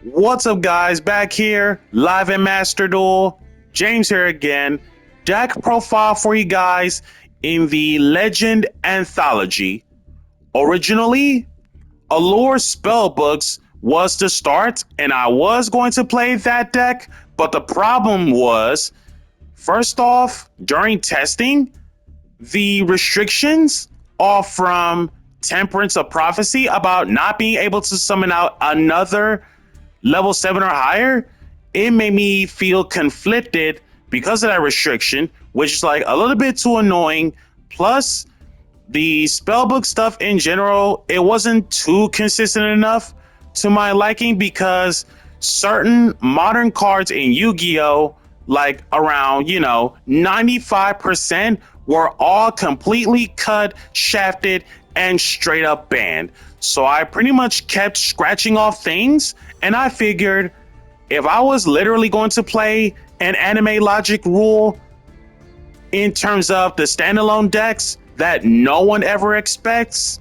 What's up, guys? Back here, live in Master Duel. James here again. Deck profile for you guys in the Legend Anthology. Originally, Allure Spellbooks was the start, and I was going to play that deck, but the problem was, first off, during testing, the restrictions are from Temperance of Prophecy about not being able to summon out another level 7 or higher. It made me feel conflicted because of that restriction, which is like a little bit too annoying. Plus, the spellbook stuff in general, it wasn't too consistent enough to my liking because certain modern cards in Yu-Gi-Oh, like around 95%, were all completely cut, shafted, and straight up banned. So I pretty much kept scratching off things, and I figured if I was literally going to play an anime logic rule in terms of the standalone decks that no one ever expects,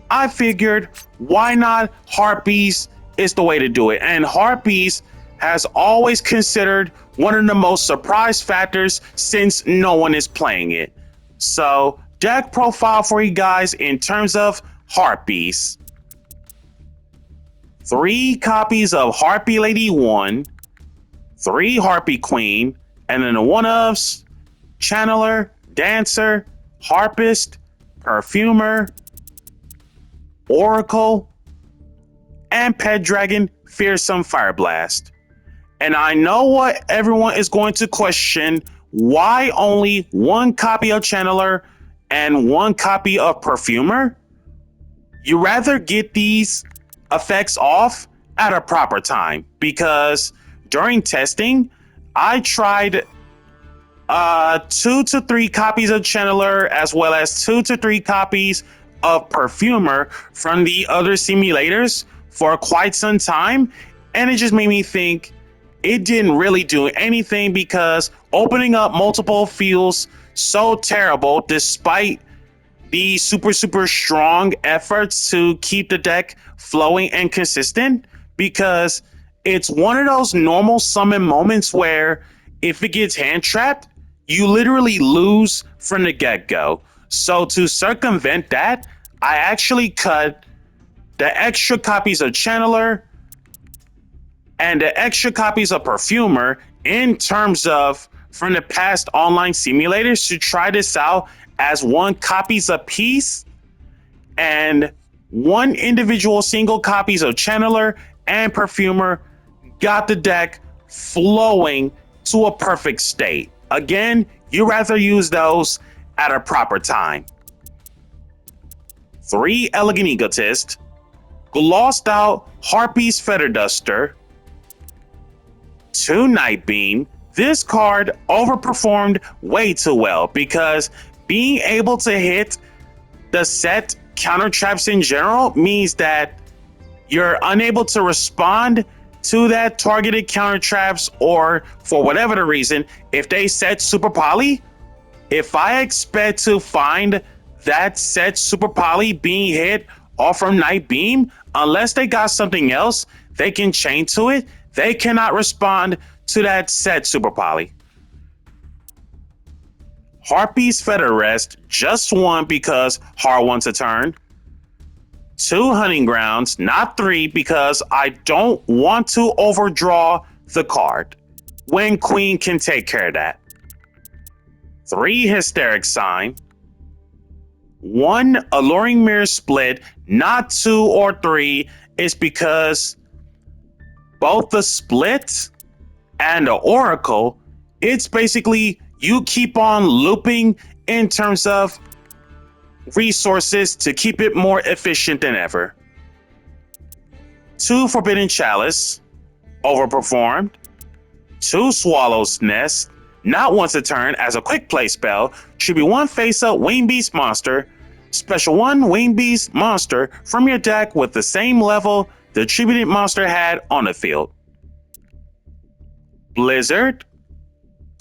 I figured why not Harpies is the way to do it. And Harpies has always considered one of the most surprise factors since no one is playing it. So deck profile for you guys in terms of Harpies. 3 copies of Harpie Lady 1, 3 Harpie Queen, and then the one-ofs, Channeler, Dancer, Harpist, Perfumer, Oracle, and Pet Dragon Fearsome Fireblast. And I know what everyone is going to question, why only 1 copy of Channeler and 1 copy of Perfumer? You rather get these effects off at a proper time, because during testing, I tried 2 to 3 copies of Channeler as well as 2 to 3 copies of Perfumer from the other simulators for quite some time, and it just made me think it didn't really do anything because opening up multiple feels so terrible despite the super strong efforts to keep the deck flowing and consistent, because it's one of those normal summon moments where if it gets hand trapped, you literally lose from the get-go. So to circumvent that, I actually cut the extra copies of Channeler and the extra copies of Perfumer in terms of from the past online simulators to try this out as 1 copies a piece and 1 individual single copies of Channeler and Perfumer got the deck flowing to a perfect state. Again, you rather use those at a proper time. 3 Elegant Egotist, glossed out Harpie's Feather Duster, 2 Night Beam. This card overperformed way too well because being able to hit the set counter traps in general means that you're unable to respond to that targeted counter traps, or for whatever the reason, if they set super poly, if I expect to find that set super poly being hit off from Night Beam, unless they got something else they can chain to it, they cannot respond to that set super poly. Harpie's Feather Rest, just 1 because Har wants a turn. 2 Hunting Grounds, not 3 because I don't want to overdraw the card when Queen can take care of that. 3 Hysteric Sign. 1 Alluring Mirror Split, not 2 or 3, is because both the Split and the Oracle, it's basically you keep on looping in terms of resources to keep it more efficient than ever. 2 Forbidden Chalice, overperformed. 2 Swallow's Nest, not once a turn as a quick play spell, should be 1 face-up Wing Beast monster, special 1 Wing Beast monster from your deck with the same level the attributed monster had on the field. Blizzard,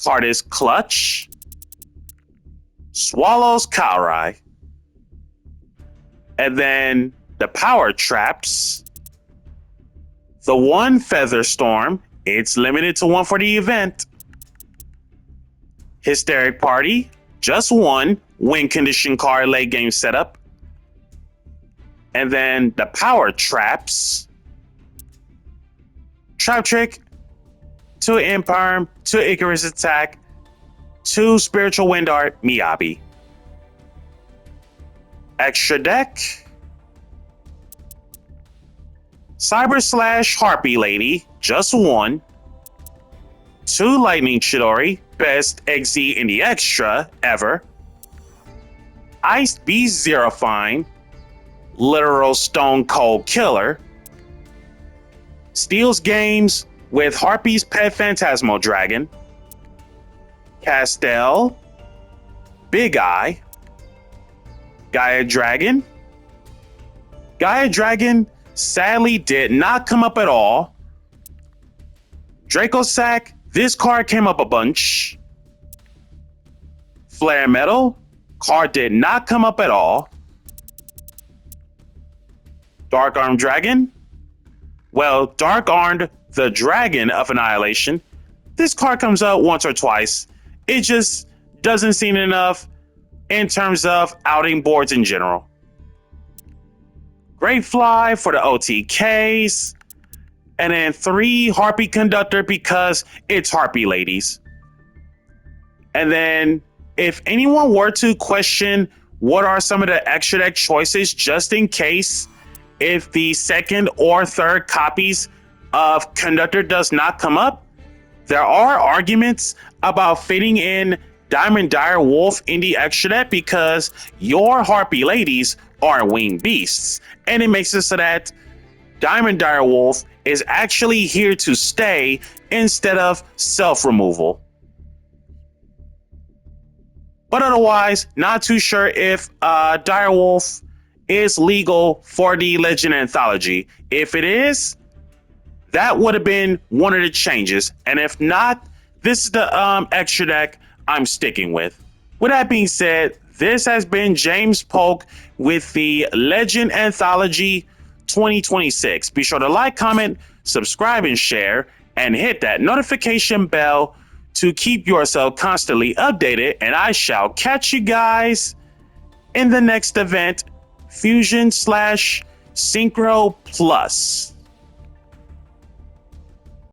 card is Clutch. Swallows Kaurai. And then the Power Traps. The one Feather Storm, it's limited to one for the event. Hysteric Party, just one win condition card late game setup. And then the Power Traps. Trap Trick, 2 Imperm, 2 Icarus Attack, 2 Spiritual Wind Art, Miyabi. Extra deck. Cyber Slash Harpie Lady, just one. 2 Lightning Chidori, best XZ in the extra ever. Ice Beast Zerofine, literal Stone Cold Killer. Steals games with Harpie's Pet Phantasmal Dragon. Castell, Big Eye, Gaia Dragon. Gaia Dragon sadly did not come up at all. Draco Sack, this card came up a bunch. Flare Metal, card did not come up at all. Dark Arm Dragon, well, Dark Armed the Dragon of Annihilation. This card comes up once or twice. It just doesn't seem enough in terms of outing boards in general. Great Fly for the OTKs. And then 3 Harpie Conductor because it's Harpie Ladies. And then if anyone were to question what are some of the extra deck choices, just in case if the second or third copies of Conductor does not come up, there are arguments about fitting in Diamond Dire Wolf in the extra deck because your Harpie Ladies are winged beasts. And it makes it so that Diamond Dire Wolf is actually here to stay instead of self-removal. But otherwise, not too sure if Dire Wolf is legal for the Legend Anthology. If it is, that would have been one of the changes. And if not, this is the extra deck I'm sticking with. With that being said, this has been James Polk with the Legend Anthology 2026. Be sure to like, comment, subscribe, and share, and hit that notification bell to keep yourself constantly updated. And I shall catch you guys in the next event, Fusion / Synchro Plus.